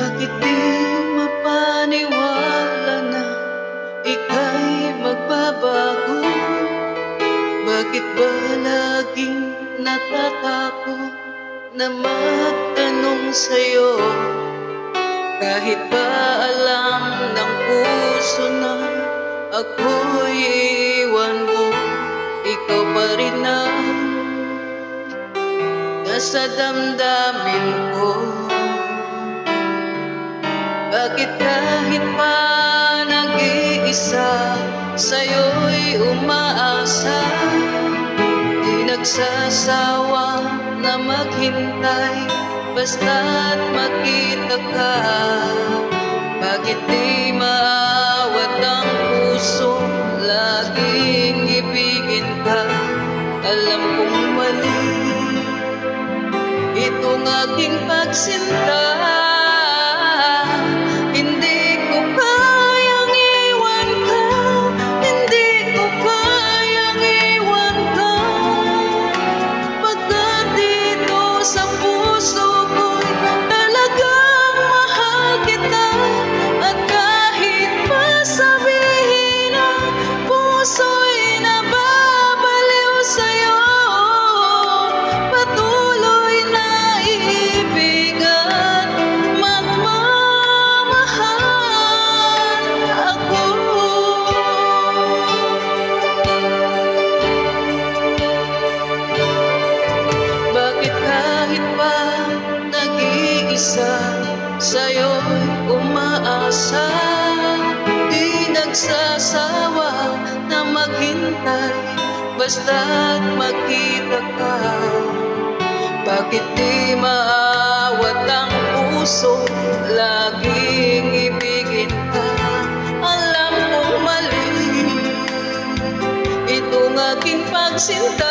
Bakit di mapaniwala na ika'y magbabago? Bakit ba laging natatakot na magtanong sa'yo? Kahit ba alam ng puso na ako'y iwan mo, ikaw pa rin ang nasa damdamin ko. Bakit kahit pa nag-iisa, sa'yo'y umaasa, di nagsasawa na maghintay, basta't makita ka. Bakit di maawat ang puso, laging ibigin ka? Alam kong mali itong aking pagsinta. Sa'yo'y umaasa, di nagsasawa na maghintay, basta't makita ka. Bakit di maawat ang puso, laging ibigin ka? Alam kong mali itong aking pagsinta.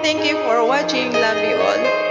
Thank you for watching. Love you all.